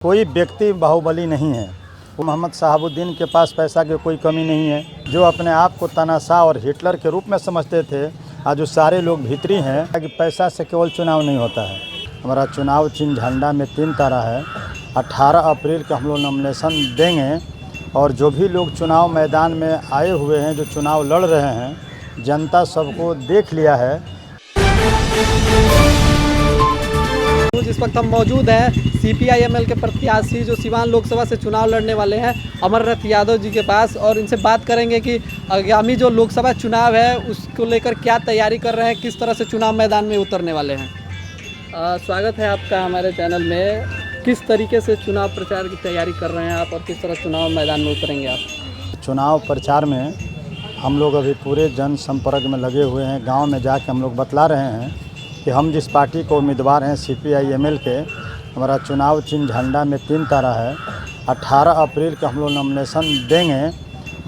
कोई व्यक्ति बाहुबली नहीं है। वो मोहम्मद शहाबुद्दीन के पास पैसा की कोई कमी नहीं है। जो अपने आप को तानाशाह और हिटलर के रूप में समझते थे, आज जो सारे लोग भीतरी हैं कि पैसा से केवल चुनाव नहीं होता है। हमारा चुनाव चिन्ह झंडा में 3 तारा है। 18 अप्रैल को हम लोग नॉमिनेशन देंगे और जो भी लोग चुनाव मैदान में आए हुए हैं, जो चुनाव लड़ रहे हैं, जनता सबको देख लिया है। इस वक्त हम मौजूद हैं CPI-ML के प्रत्याशी जो सिवान लोकसभा से चुनाव लड़ने वाले हैं अमरनाथ यादव जी के पास, और इनसे बात करेंगे कि आगामी जो लोकसभा चुनाव है उसको लेकर क्या तैयारी कर रहे हैं, किस तरह से चुनाव मैदान में उतरने वाले हैं। स्वागत है आपका हमारे चैनल में। किस तरीके से चुनाव प्रचार की तैयारी कर रहे हैं आप और किस तरह चुनाव मैदान में उतरेंगे आप? चुनाव प्रचार में हम लोग अभी पूरे जनसंपर्क में लगे हुए हैं। गांव में जाके हम लोग बतला रहे हैं कि हम जिस पार्टी को उम्मीदवार हैं CPI-ML के, हमारा चुनाव चिन्ह झंडा में 3 तारा है। 18 अप्रैल को हम लोग नॉमिनेशन देंगे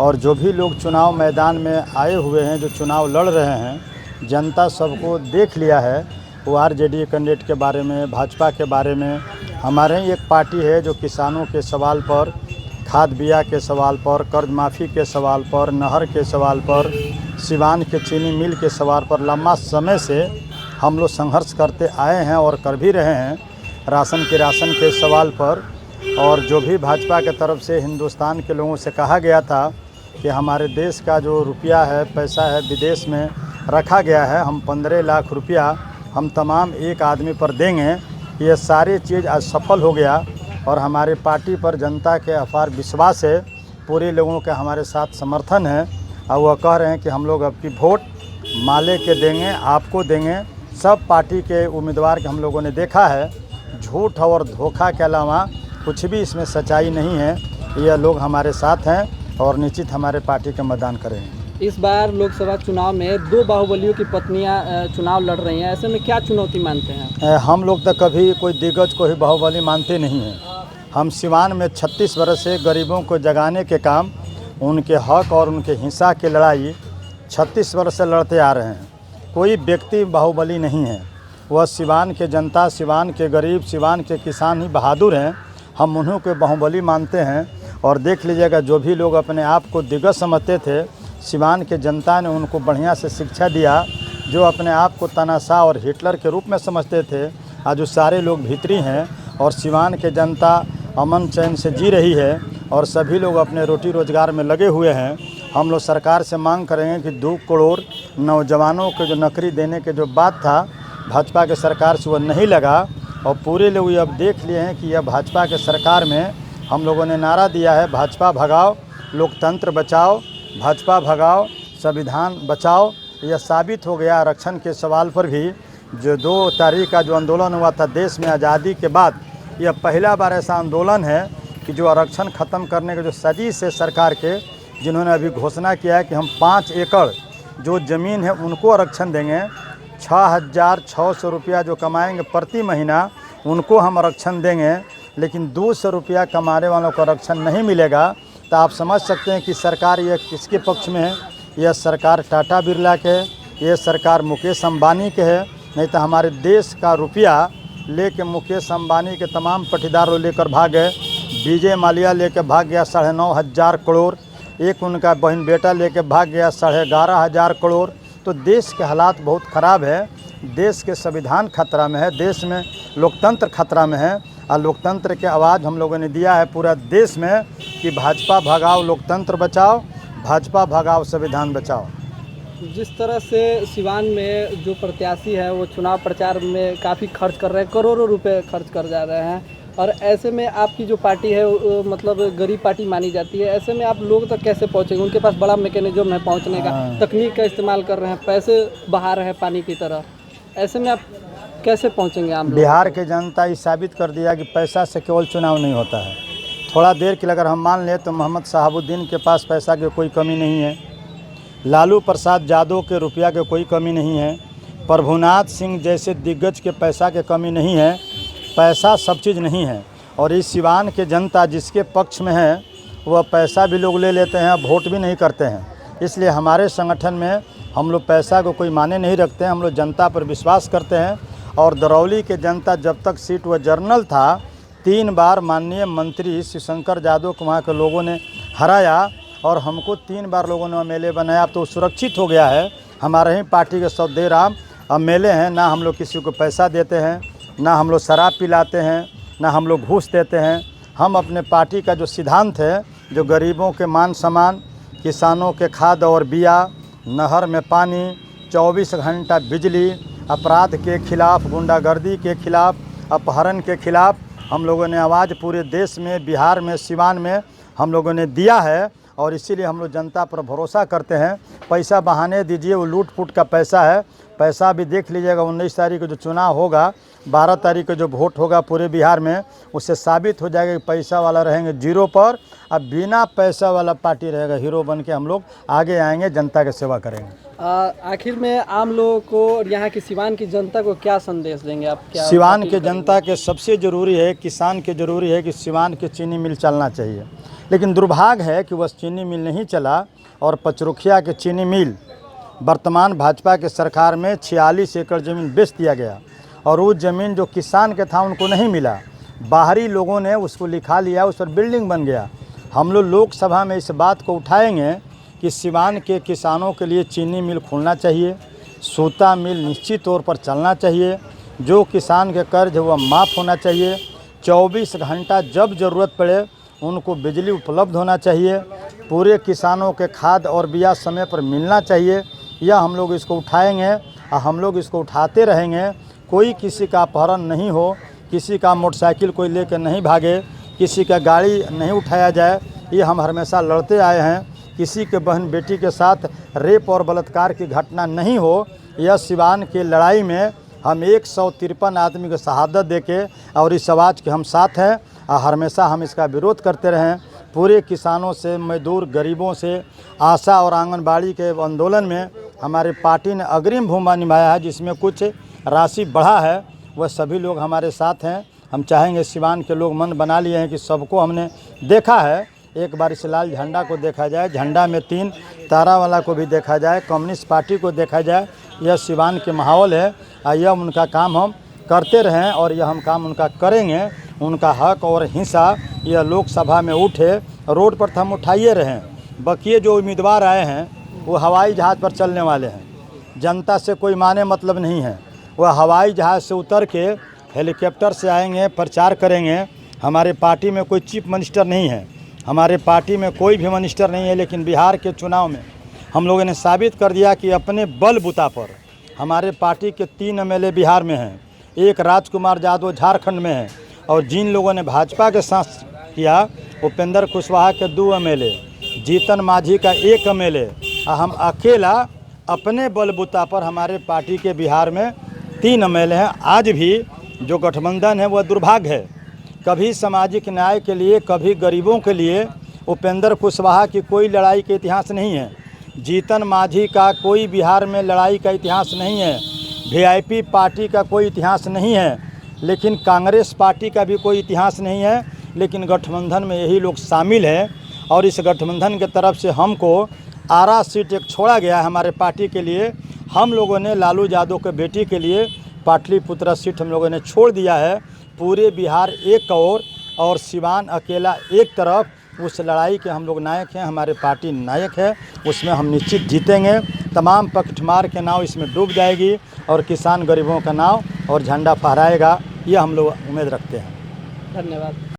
और जो भी लोग चुनाव मैदान में आए हुए हैं, जो चुनाव लड़ रहे हैं, जनता सबको देख लिया है। वो RJD कैंडिडेट के बारे में, भाजपा के बारे में। हमारे ही एक पार्टी है जो किसानों के सवाल पर, खाद बिया के सवाल पर, कर्ज माफ़ी के सवाल पर, नहर के सवाल पर, सिवान के चीनी मिल के सवाल पर लंबा समय से हम लोग संघर्ष करते आए हैं और कर भी रहे हैं। राशन के सवाल पर, और जो भी भाजपा के तरफ से हिंदुस्तान के लोगों से कहा गया था कि हमारे देश का जो रुपया है, पैसा है, विदेश में रखा गया है, हम 15 लाख रुपया हम तमाम एक आदमी पर देंगे। ये सारी चीज़ आज सफल हो गया और हमारे पार्टी पर जनता के अपार विश्वास है। पूरे लोगों के हमारे साथ समर्थन है और वह कह रहे हैं कि हम लोग आपकी वोट माले के देंगे, आपको देंगे। सब पार्टी के उम्मीदवार के हम लोगों ने देखा है, झूठ और धोखा के अलावा कुछ भी इसमें सच्चाई नहीं है। यह लोग हमारे साथ हैं और निश्चित हमारे पार्टी का मतदान करेंगे। इस बार लोकसभा चुनाव में 2 बाहुबलियों की पत्नियां चुनाव लड़ रही हैं, ऐसे में क्या चुनौती मानते हैं? हम लोग तो कभी कोई दिग्गज को ही बाहुबली मानते नहीं हैं। हम सिवान में 36 वर्ष से गरीबों को जगाने के काम, उनके हक और उनके हिस्सा की लड़ाई 36 वर्ष से लड़ते आ रहे हैं। कोई व्यक्ति बाहुबली नहीं है। वह सिवान के जनता, सिवान के गरीब, सिवान के किसान ही बहादुर हैं। हम उन्हों को बाहुबली मानते हैं। और देख लीजिएगा, जो भी लोग अपने आप को दिग्गज समझते थे, सिवान के जनता ने उनको बढ़िया से शिक्षा दिया। जो अपने आप को तानाशाह और हिटलर के रूप में समझते थे, आज जो सारे लोग भीतरी हैं और सिवान के जनता अमन चैन से जी रही है और सभी लोग अपने रोटी रोजगार में लगे हुए हैं। हम लोग सरकार से मांग करेंगे कि 2 करोड़ नौजवानों को जो नौकरी देने के जो बात था भाजपा के सरकार से, वो नहीं लगा। और पूरे लोग ये अब देख लिए हैं कि यह भाजपा के सरकार में हम लोगों ने नारा दिया है, भाजपा भगाओ, लोकतंत्र बचाओ, भाजपा भगाओ, संविधान बचाओ। यह साबित हो गया। आरक्षण के सवाल पर भी जो 2 तारीख का जो आंदोलन हुआ था देश में आज़ादी के बाद, यह पहला बार ऐसा आंदोलन है कि जो आरक्षण ख़त्म करने के जो साजिश है सरकार के, जिन्होंने अभी घोषणा किया है कि हम 5 एकड़ जो ज़मीन है उनको आरक्षण देंगे। 6,600 रुपया जो कमाएंगे प्रति महीना उनको हम आरक्षण देंगे, लेकिन 200 रुपया कमाने वालों को आरक्षण नहीं मिलेगा। तो आप समझ सकते हैं कि सरकार यह किसके पक्ष में है। यह सरकार टाटा बिरला के है, यह सरकार मुकेश अंबानी के है। नहीं तो हमारे देश का रुपया लेके मुकेश अंबानी के तमाम पटीदार लेकर भाग गए। विजय माल्या लेकर भाग गया 9,500 करोड़। एक उनका बहन बेटा लेके भाग गया 11,500 करोड़। तो देश के हालात बहुत ख़राब है। देश के संविधान खतरा में है, देश में लोकतंत्र खतरा में है। और लोकतंत्र के आवाज़ हम लोगों ने दिया है पूरा देश में कि भाजपा भगाओ, लोकतंत्र बचाओ, भाजपा भगाओ, संविधान बचाओ। जिस तरह से सिवान में जो प्रत्याशी है वो चुनाव प्रचार में काफ़ी खर्च कर रहे हैं, करोड़ों रुपए खर्च कर जा रहे हैं, और ऐसे में आपकी जो पार्टी है मतलब गरीब पार्टी मानी जाती है, ऐसे में आप लोग तक कैसे पहुंचेंगे? उनके पास बड़ा मैकेनिज्म है पहुंचने का, तकनीक का इस्तेमाल कर रहे हैं, पैसे बहा रहे हैं पानी की तरह। ऐसे में आप कैसे पहुंचेंगे? आप बिहार के जनता ये साबित कर दिया कि पैसा से केवल चुनाव नहीं होता है। थोड़ा देर के लिए अगर हम मान लें तो मोहम्मद शहाबुद्दीन के पास पैसा की कोई कमी नहीं है। लालू प्रसाद यादव के रुपया की कोई कमी नहीं है। प्रभुनाथ सिंह जैसे दिग्गज के पैसा की कमी नहीं है। पैसा सब चीज़ नहीं है। और इस सिवान के जनता जिसके पक्ष में है वह पैसा भी लोग ले लेते हैं, वोट भी नहीं करते हैं। इसलिए हमारे संगठन में हम लोग पैसा को कोई माने नहीं रखते हैं। हम लोग जनता पर विश्वास करते हैं। और दरौली के जनता जब तक सीट वह जर्नल था 3 बार माननीय मंत्री शिवशंकर यादव को वहाँ के लोगों ने हराया और हमको 3 बार लोगों ने एमएलए बनाया। अब तो सुरक्षित हो गया है। हमारे ही पार्टी के सौदेराम एमएलए हैं। ना हम लोग किसी को पैसा देते हैं, ना हम लोग शराब पिलाते हैं, ना हम लोग घूस देते हैं। हम अपने पार्टी का जो सिद्धांत है, जो गरीबों के मान सम्मान, किसानों के खाद और बिया, नहर में पानी, 24 घंटा बिजली, अपराध के खिलाफ, गुंडागर्दी के खिलाफ, अपहरण के खिलाफ हम लोगों ने आवाज़ पूरे देश में, बिहार में, सिवान में हम लोगों ने दिया है। और इसीलिए हम लोग जनता पर भरोसा करते हैं। पैसा बहाने दीजिए, वो लूट फूट का पैसा है। पैसा भी देख लीजिएगा, 19 तारीख को जो चुनाव होगा, 12 तारीख को जो वोट होगा पूरे बिहार में, उससे साबित हो जाएगा कि पैसा वाला रहेंगे जीरो पर, अब बिना पैसा वाला पार्टी रहेगा हीरो बन के हम लोग आगे आएंगे, जनता की सेवा करेंगे। आखिर में आम लोगों को और यहाँ की सिवान की जनता को क्या संदेश देंगे आप? क्या सिवान के जनता के सबसे ज़रूरी है, किसान के ज़रूरी है कि सिवान के चीनी मिल चलना चाहिए। लेकिन दुर्भाग्य है कि वह चीनी मिल नहीं चला और पचरुखिया के चीनी मिल वर्तमान भाजपा के सरकार में 46 एकड़ ज़मीन बेच दिया गया और वो ज़मीन जो किसान के था उनको नहीं मिला। बाहरी लोगों ने उसको लिखा लिया, उस पर बिल्डिंग बन गया। हम लोग लोकसभा में इस बात को उठाएंगे कि सिवान के किसानों के लिए चीनी मिल खोलना चाहिए, सूता मिल निश्चित तौर पर चलना चाहिए, जो किसान के कर्ज वह माफ़ होना चाहिए, 24 घंटा जब ज़रूरत पड़े उनको बिजली उपलब्ध होना चाहिए, पूरे किसानों के खाद और बिया समय पर मिलना चाहिए। यह हम लोग इसको उठाएंगे और हम लोग इसको उठाते रहेंगे। कोई किसी का अपहरण नहीं हो, किसी का मोटरसाइकिल कोई लेकर नहीं भागे, किसी का गाड़ी नहीं उठाया जाए, ये हम हमेशा लड़ते आए हैं। किसी के बहन बेटी के साथ रेप और बलात्कार की घटना नहीं हो, यह सिवान की लड़ाई में हम 153 आदमी को शहादत देके और इस आवाज़ के हम साथ हैं और हमेशा हम इसका विरोध करते रहें। पूरे किसानों से, मजदूर, गरीबों से, आशा और आंगनबाड़ी के आंदोलन में हमारे पार्टी ने अग्रिम भूमिका निभाया है, जिसमें कुछ राशि बढ़ा है। वह सभी लोग हमारे साथ हैं। हम चाहेंगे, सिवान के लोग मन बना लिए हैं कि सबको हमने देखा है, एक बार इस लाल झंडा को देखा जाए, झंडा में 3 तारा वाला को भी देखा जाए, कम्युनिस्ट पार्टी को देखा जाए। यह सिवान के माहौल है और यह उनका काम हम करते रहें और यह हम काम उनका करेंगे। उनका हक और हिस्सा यह लोकसभा में उठे, रोड पर तो हम उठाइए रहें। बाकी जो उम्मीदवार आए हैं वो हवाई जहाज़ पर चलने वाले हैं, जनता से कोई माने मतलब नहीं है। वह हवाई जहाज़ से उतर के हेलीकॉप्टर से आएंगे, प्रचार करेंगे। हमारे पार्टी में कोई चीफ मिनिस्टर नहीं है, हमारे पार्टी में कोई भी मिनिस्टर नहीं है, लेकिन बिहार के चुनाव में हम लोगों ने साबित कर दिया कि अपने बलबूता पर हमारे पार्टी के 3 एमएलए बिहार में हैं, 1 राजकुमार यादव झारखंड में है और जिन लोगों ने भाजपा के साथ किया, उपेंद्र कुशवाहा के 2 एमएलए, जीतन मांझी का 1 एमएलए, हम अकेला अपने बलबूता पर हमारे पार्टी के बिहार में 3 एमएलए हैं। आज भी जो गठबंधन है वह दुर्भाग्य है। कभी सामाजिक न्याय के लिए, कभी गरीबों के लिए उपेंद्र कुशवाहा की कोई लड़ाई का इतिहास नहीं है, जीतन मांझी का कोई बिहार में लड़ाई का इतिहास नहीं है, वीआईपी पार्टी का कोई इतिहास नहीं है, लेकिन कांग्रेस पार्टी का भी कोई इतिहास नहीं है। लेकिन गठबंधन में यही लोग शामिल हैं और इस गठबंधन के तरफ से हमको आरा सीट एक छोड़ा गया है हमारे पार्टी के लिए। हम लोगों ने लालू यादव के बेटी के लिए पाटलिपुत्र सीट हम लोगों ने छोड़ दिया है। पूरे बिहार एक ओर और सिवान अकेला एक तरफ। उस लड़ाई के हम लोग नायक हैं, हमारे पार्टी नायक है, उसमें हम निश्चित जीतेंगे। तमाम पक्षमार के नाव इसमें डूब जाएगी और किसान गरीबों का नाव और झंडा फहराएगा, ये हम लोग उम्मीद रखते हैं। धन्यवाद।